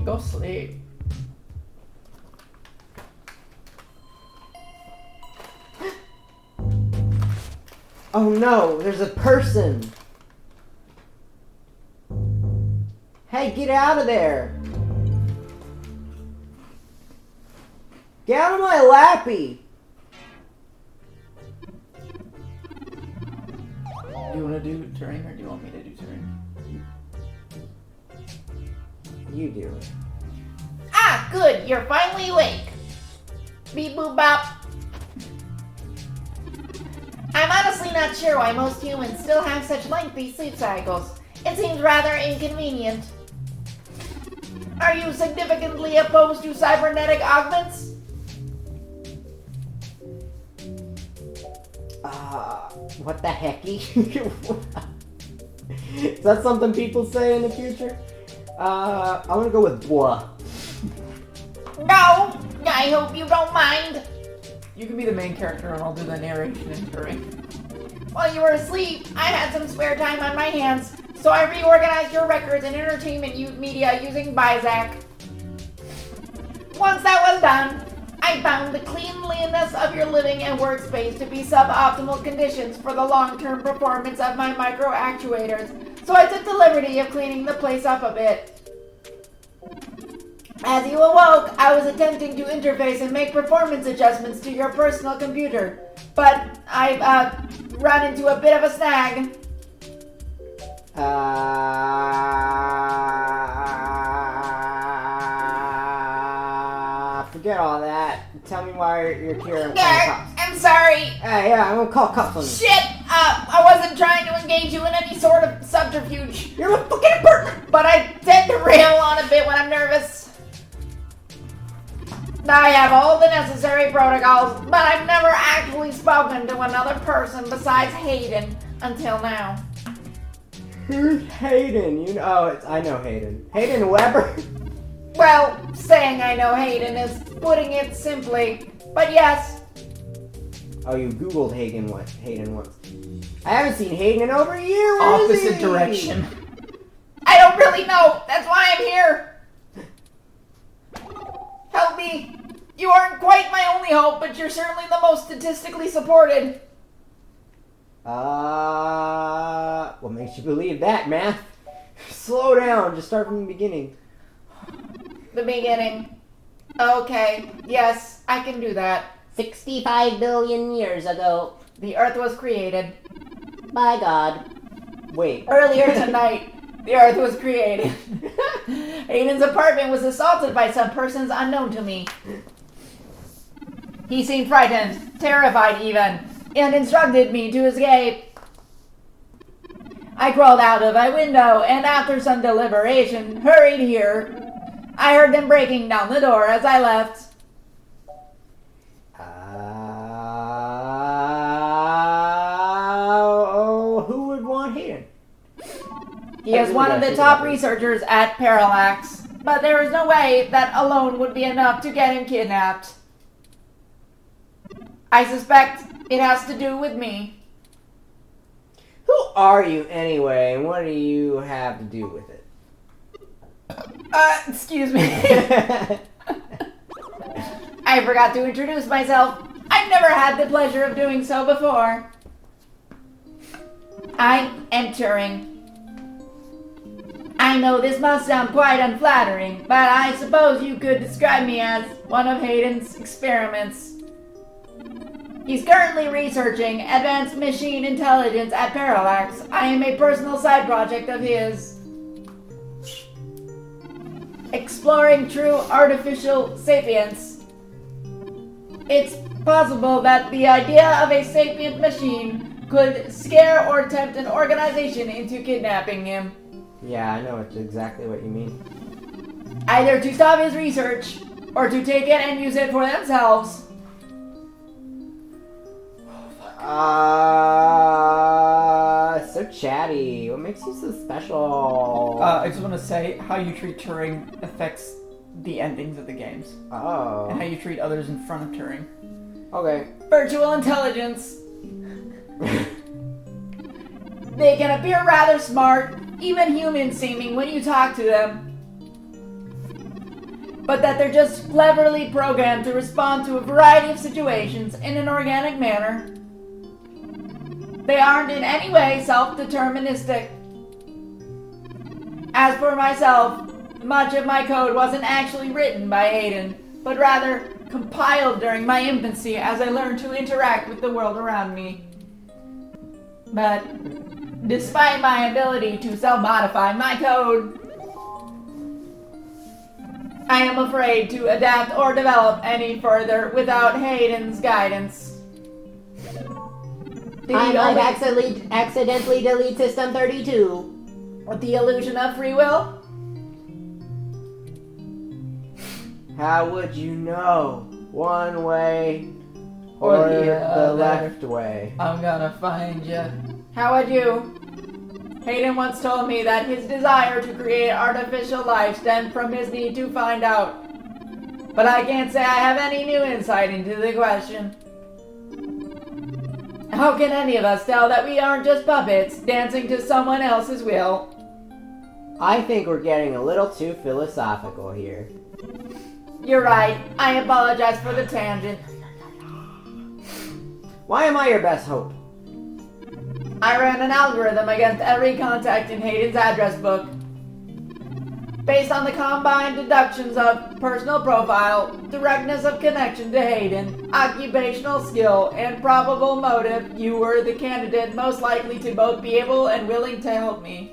Go sleep. Oh no, there's a person! Hey, get out of there! Get out of my lappy! Do you want to do Turing or do you want me to do Turing? You do it. Ah, good. You're finally awake. Beep boop bop. I'm honestly not sure why most humans still have such lengthy sleep cycles. It seems rather inconvenient. Are you significantly opposed to cybernetic augments? What the hecky? Is that something people say in the future? I'm gonna go with blah. No, I hope you don't mind. You can be the main character and I'll do the narration in Turing. While you were asleep, I had some spare time on my hands, so I reorganized your records and entertainment media using Bizac. Once that was done, I found the cleanliness of your living and workspace to be suboptimal conditions for the long-term performance of my micro actuators, so I took the liberty of cleaning the place up a bit. As you awoke, I was attempting to interface and make performance adjustments to your personal computer, but I ran into a bit of a snag. Forget all that. Tell me why you're here and calling Yeah, cops. I'm sorry. Yeah, I'm gonna call cops on you. Shit! I wasn't trying to engage you in any sort of subterfuge, You're a fucking apartment! but I tend to rail on a bit when I'm nervous. I have all the necessary protocols, but I've never actually spoken to another person besides Hayden until now. Who's Hayden? You know, I know Hayden. Hayden Weber? Well, saying I know Hayden is putting it simply, but yes. Oh, you Googled Hayden once. I haven't seen Hayden in over a year. Where is Opposite he? direction. I don't really know. That's why I'm here. Help me. You aren't quite my only hope, but you're certainly the most statistically supported. What makes you believe that, man? Slow down. Just start from the beginning. The beginning. Okay, yes, I can do that. 65 billion years ago. The Earth was created. By God. Wait. Earlier tonight, the Earth was created. Hayden's apartment was assaulted by some persons unknown to me. He seemed frightened, terrified even, and instructed me to escape. I crawled out of my window and after some deliberation, hurried here. I heard them breaking down the door as I left. Who would want Hayden? He is one of the top researchers at Parallax, but there is no way that alone would be enough to get him kidnapped. I suspect it has to do with me. Who are you anyway, and what do you have to do with it? Excuse me. I forgot to introduce myself. I've never had the pleasure of doing so before. I am Turing. I know this must sound quite unflattering, but I suppose you could describe me as one of Hayden's experiments. He's currently researching advanced machine intelligence at Parallax. I am a personal side project of his. Exploring true artificial sapience. It's possible that the idea of a sapient machine could scare or tempt an organization into kidnapping him. Yeah, I know it's exactly what you mean. Either to stop his research, or to take it and use it for themselves. So chatty. What makes you so special? I just want to say how you treat Turing affects the endings of the games. Oh. And how you treat others in front of Turing. Okay. Virtual intelligence. They can appear rather smart, even human seeming when you talk to them. but that they're just cleverly programmed to respond to a variety of situations in an organic manner. They aren't in any way self-deterministic. As for myself, much of my code wasn't actually written by Hayden, but rather compiled during my infancy as I learned to interact with the world around me. But despite my ability to self-modify my code, I am afraid to adapt or develop any further without Hayden's guidance. I might accidentally delete System 32. With the illusion of free will? How would you know? One way or the left way? I'm gonna find you. How would you? Hayden once told me that his desire to create artificial life stemmed from his need to find out. But I can't say I have any new insight into the question. How can any of us tell that we aren't just puppets dancing to someone else's will? I think we're getting a little too philosophical here. You're right. I apologize for the tangent. Why am I your best hope? I ran an algorithm against every contact in Hayden's address book. Based on the combined deductions of personal profile, directness of connection to Hayden, occupational skill, and probable motive, you were the candidate most likely to both be able and willing to help me.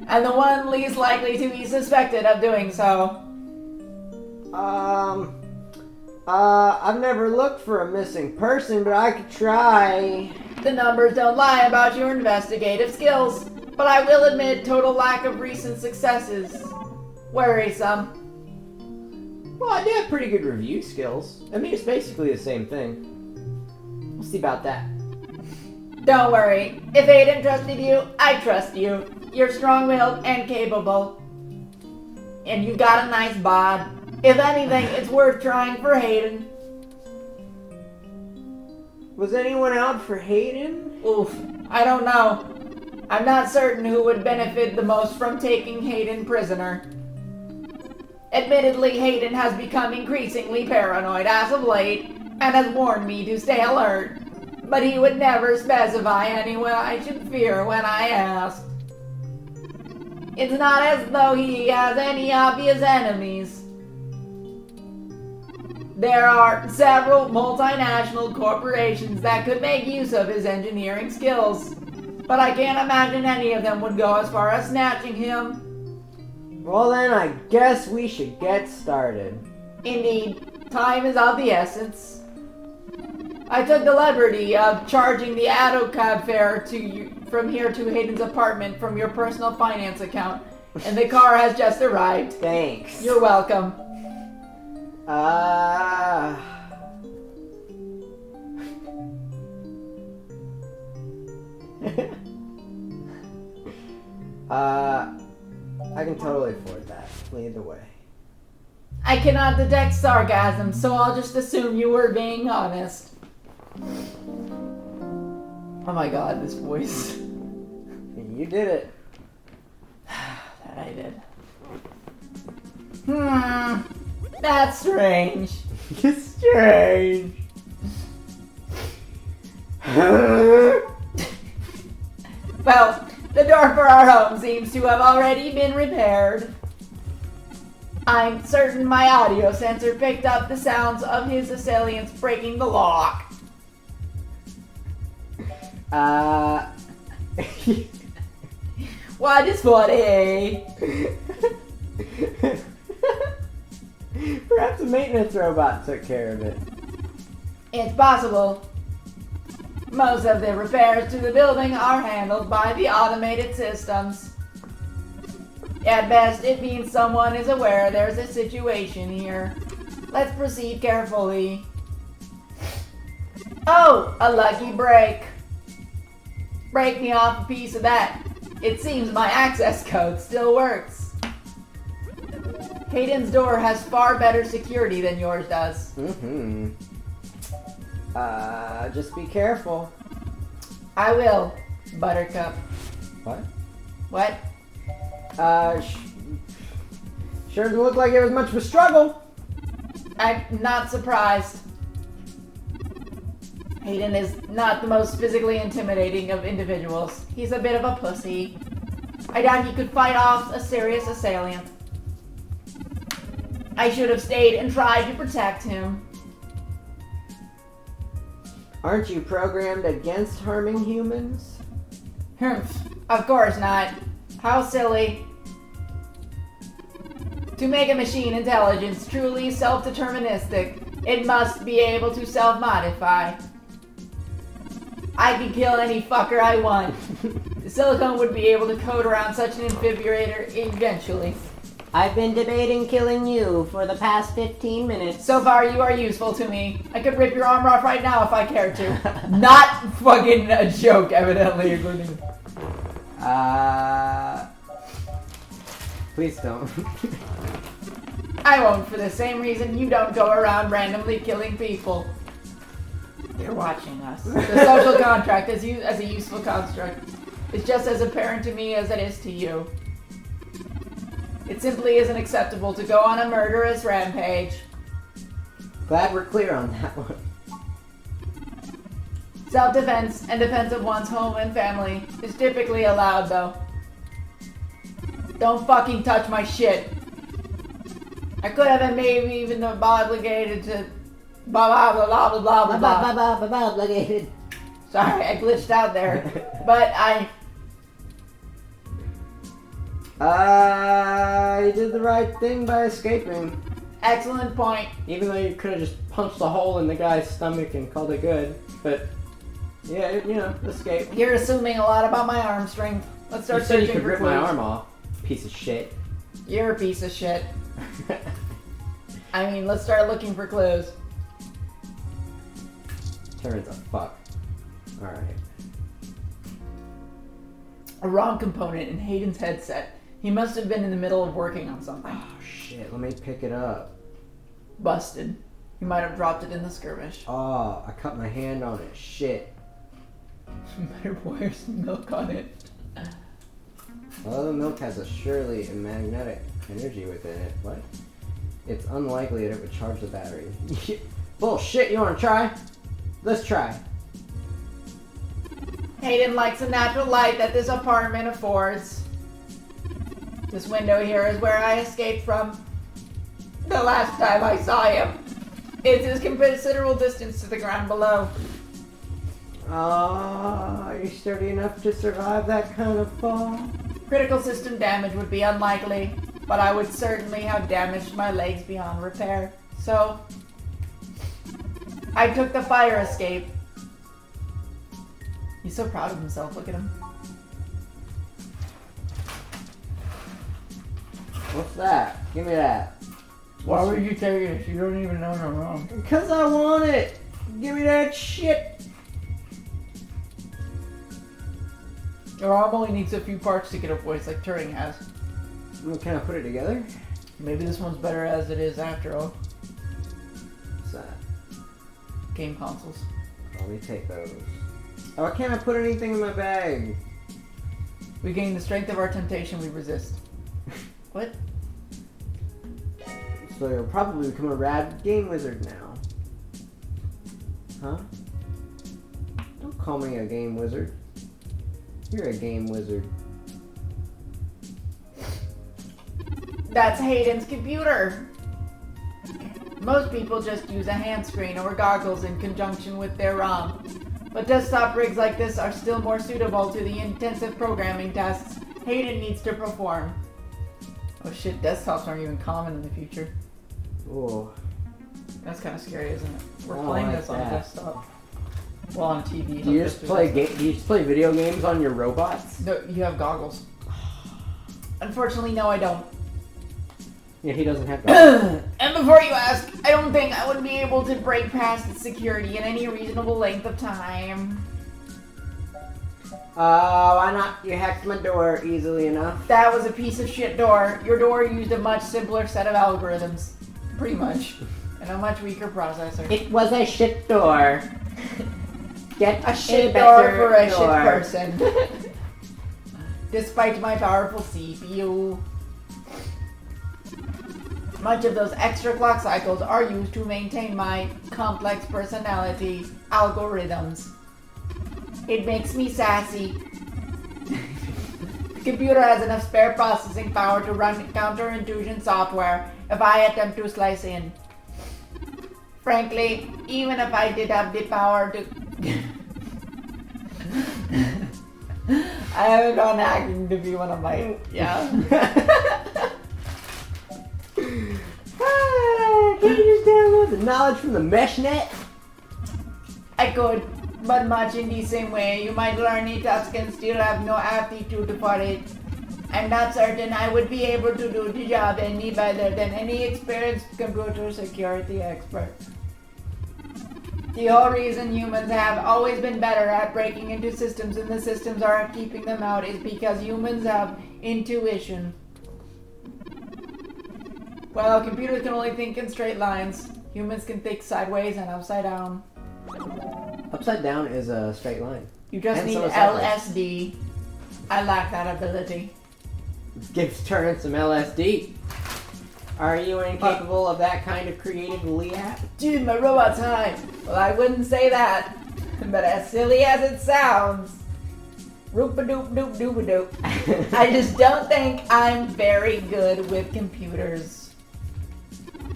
And the one least likely to be suspected of doing so. I've never looked for a missing person, but I could try. The numbers don't lie about your investigative skills, but I will admit total lack of recent successes. Worrisome. Well, I do have pretty good review skills. I mean, it's basically the same thing. We'll see about that. Don't worry. If Hayden trusted you, I trust you. You're strong-willed and capable. And you got a nice bod. If anything, it's worth trying for Hayden. Was anyone out for Hayden? Oof, I don't know. I'm not certain who would benefit the most from taking Hayden prisoner. Admittedly, Hayden has become increasingly paranoid as of late, and has warned me to stay alert. But he would never specify anyone I should fear when I asked. It's not as though he has any obvious enemies. There are several multinational corporations that could make use of his engineering skills, but I can't imagine any of them would go as far as snatching him. Well then, I guess we should get started. Indeed, time is of the essence. I took the liberty of charging the AutoCab fare from here to Hayden's apartment from your personal finance account, and the car has just arrived. Thanks. You're welcome. I can totally afford that. Lead the way. I cannot detect sarcasm, so I'll just assume you were being honest. Oh my god, this voice. You did it. That I did. That's strange. Strange. Well, the door for our home seems to have already been repaired. I'm certain my audio sensor picked up the sounds of his assailants breaking the lock. What is funny? Perhaps a maintenance robot took care of it. It's possible. Most of the repairs to the building are handled by the automated systems. At best, it means someone is aware there's a situation here. Let's proceed carefully. Oh, a lucky break. Break me off a piece of that. It seems my access code still works. Hayden's door has far better security than yours does. Just be careful. I will, Buttercup. What? What? Sure doesn't look like it was much of a struggle. I'm not surprised. Hayden is not the most physically intimidating of individuals. He's a bit of a pussy. I doubt he could fight off a serious assailant. I should have stayed and tried to protect him. Aren't you programmed against harming humans? Of course not. How silly. To make a machine intelligence truly self-deterministic, it must be able to self-modify. I can kill any fucker I want. The silicone would be able to code around such an defibrillator eventually. I've been debating killing you for the past 15 minutes. So far, you are useful to me. I could rip your arm off right now if I cared to. Not fucking a joke, evidently. Please don't. I won't, for the same reason you don't go around randomly killing people. They're watching us. The social contract as a useful construct is just as apparent to me as it is to you. It simply isn't acceptable to go on a murderous rampage. Glad we're clear on that one. Self-defense and defense of one's home and family is typically allowed, though. Don't fucking touch my shit. I could have been maybe even obligated to blah blah blah blah blah blah blah. Obligated. Sorry, I glitched out there. But you did the right thing by escaping. excellent point. Even though you could have just punched a hole in the guy's stomach and called it good. But, yeah, escape. You're assuming a lot about my arm strength. Let's start You said you searching could for rip clues. my arm off. Piece of shit. You're a piece of shit. I mean, let's start looking for clues. Turns a fuck. Alright. A ROM component in Hayden's headset. He must have been in the middle of working on something. Oh shit, let me pick it up. Busted. He might have dropped it in the skirmish. Oh, I cut my hand on it. Shit. Better pour some milk on it. Although the milk has surely a magnetic energy within it. What? It's unlikely that it would charge the battery. Bullshit, you wanna try? Let's try. Hayden likes the natural light that this apartment affords. This window here is where I escaped from the last time I saw him. It's his considerable distance to the ground below. Are you sturdy enough to survive that kind of fall? Critical system damage would be unlikely, but I would certainly have damaged my legs beyond repair. So, I took the fire escape. He's so proud of himself, look at him. What's that? Give me that. Why would you take it? You don't even know I'm wrong. Because I want it! Give me that shit! Your arm only needs a few parts to get a voice like Turing has. Can I put it together? Maybe this one's better as it is after all. What's that? Game consoles. Let me take those. Oh, why can't I put anything in my bag? We gain the strength of our temptation, we resist. What? So you'll probably become a rad game wizard now. Huh? Don't call me a game wizard. You're a game wizard. That's Hayden's computer! Most people just use a hand screen or goggles in conjunction with their ROM. But desktop rigs like this are still more suitable to the intensive programming tasks Hayden needs to perform. Oh shit, desktops aren't even common in the future. Oh. That's kind of scary, isn't it? We're I playing like this on that. desktop. Well, on TV. Do you just play video games on your robots? No, you have goggles. Unfortunately, no, I don't. Yeah, he doesn't have that. And before you ask, I don't think I would be able to break past its security in any reasonable length of time. Why not? You hacked my door easily enough. That was a piece of shit door. Your door used a much simpler set of algorithms. Pretty much. And a much weaker processor. It was a shit door. Get A shit better door for a shit door. person. Despite my powerful CPU. Much of those extra clock cycles are used to maintain my complex personality algorithms. It makes me sassy. The computer has enough spare processing power to run counterintuition software if I attempt to slice in. Frankly, even if I did have the power to... I haven't found acting to be one of my... Yeah. Can't you just download the knowledge from the meshnet? I could, but much in the same way, you might learn Etuscan still have no aptitude for it. I'm not certain I would be able to do the job any better than any experienced computer security expert. The whole reason humans have always been better at breaking into systems than the systems are at keeping them out is because humans have intuition. While computers can only think in straight lines, humans can think sideways and upside down. Upside down is a straight line. You just And need so is sideways. LSD. I lack that ability. Give Turner some LSD. Are you incapable of that kind of creative leap? Dude, my robot's high. Well, I wouldn't say that. But as silly as it sounds, roop-a-doop-doop-doop-a-doop. I just don't think I'm very good with computers.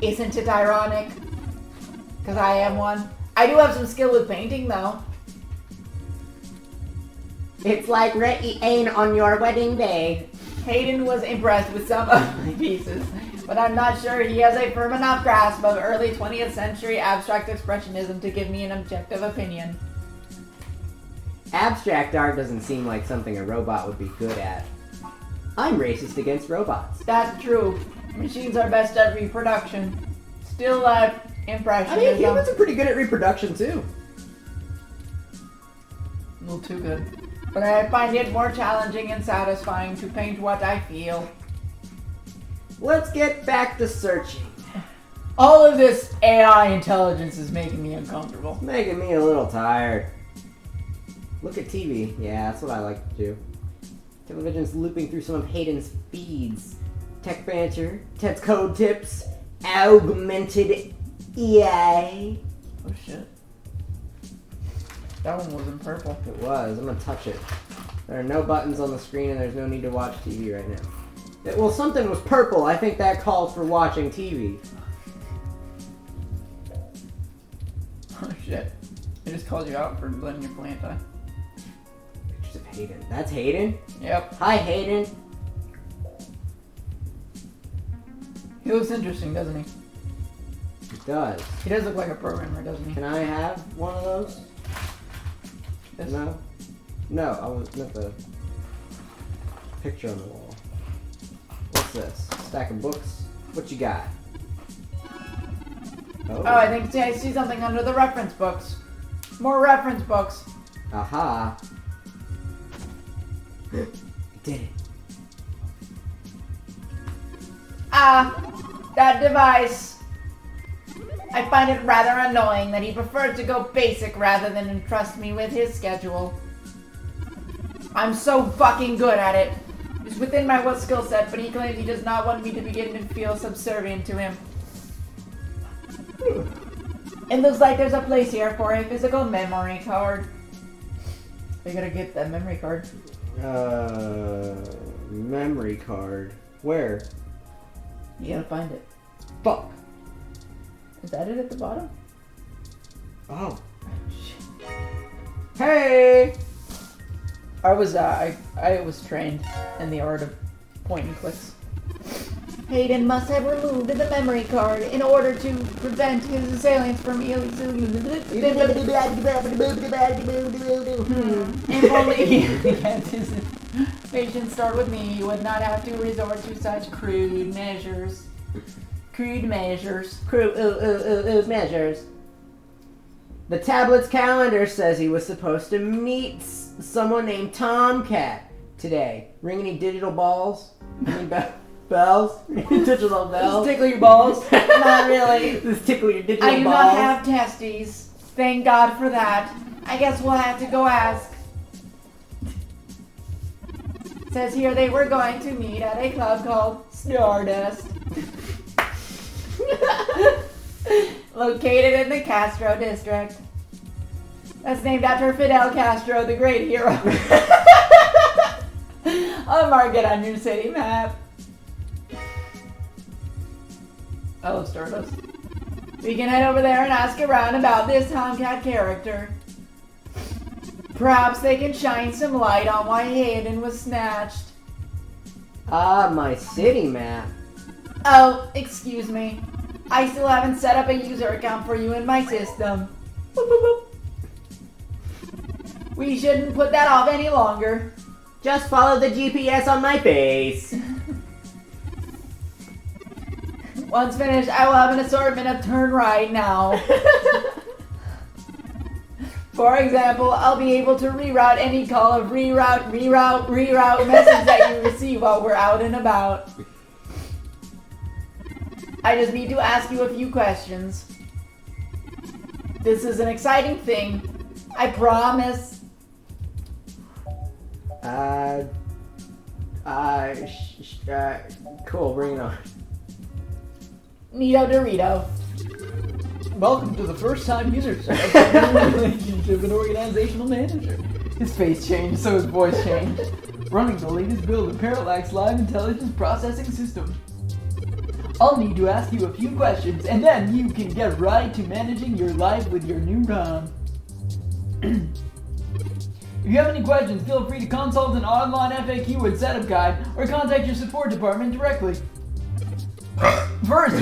Isn't it ironic? Because I am one. I do have some skill with painting, though. It's like rain on your wedding day. Hayden was impressed with some of my pieces, but I'm not sure he has a firm enough grasp of early 20th century abstract expressionism to give me an objective opinion. Abstract art doesn't seem like something a robot would be good at. I'm racist against robots. That's true. Machines are best at reproduction. Still life impressionism. I mean, humans are pretty good at reproduction too. A little too good. But I find it more challenging and satisfying to paint what I feel. Let's get back to searching. All of this AI intelligence is making me uncomfortable. It's making me a little tired. Look at TV. Yeah, that's what I like to do. Television's looping through some of Hayden's feeds. Tech banter, Ted's code tips, augmented AI. Oh shit. That one was in purple. It was. I'm gonna touch it. There are no buttons on the screen and there's no need to watch TV right now. Well, something was purple. I think that calls for watching TV. Oh shit. I just called you out for letting your plant die. Pictures of Hayden. That's Hayden? Yep. Hi, Hayden. He looks interesting, doesn't he? He does. He does look like a programmer, doesn't he? Can I have one of those? This? No? No, I was with the picture on the wall. What's this? Stack of books? What you got? Oh, I think I see something under the reference books. More reference books. Aha. I did it. That device. I find it rather annoying that he preferred to go basic rather than entrust me with his schedule. I'm so fucking good at it. It's within my skill set, but he claims he does not want me to begin to feel subservient to him. It looks like there's a place here for a physical memory card. I gotta get that memory card. Memory card. Where? You gotta find it. Fuck. Is that it at the bottom? Oh. Hey! I was trained in the art of point and clicks. Hayden must have removed the memory card in order to prevent his assailants from If only he had his information stored with me, he would not have to resort to such crude measures. Measures. The tablet's calendar says he was supposed to meet someone named Tomcat today. Ring any digital balls? Any bells? Digital bells? Does tickle your balls? Not really. Does tickle your digital balls? I do not have testes. Thank God for that. I guess we'll have to go ask. Says here they were going to meet at a club called Stardust. Located in the Castro district. That's named after Fidel Castro, the great hero. I'll mark it on your city map. I love Stardust. We can head over there and ask around about this Tomcat character. Perhaps they can shine some light on why Hayden was snatched. Ah, my city map. Oh, excuse me. I still haven't set up a user account for you in my system. Boop, boop, boop. We shouldn't put that off any longer. Just follow the GPS on my face. Once finished, I will have an assortment of turn right now. For example, I'll be able to reroute any call of reroute message that you receive while we're out and about. I just need to ask you a few questions. This is an exciting thing. I promise. Cool, bring it on. Nito Dorito. Welcome to the first time user setup of relationship and organizational manager. His face changed, so his voice changed. Running the latest build of Parallax Live Intelligence Processing System. I'll need to ask you a few questions, and then you can get right to managing your life with your new ROM. If you have any questions, feel free to consult an online FAQ and setup guide, or contact your support department directly. First,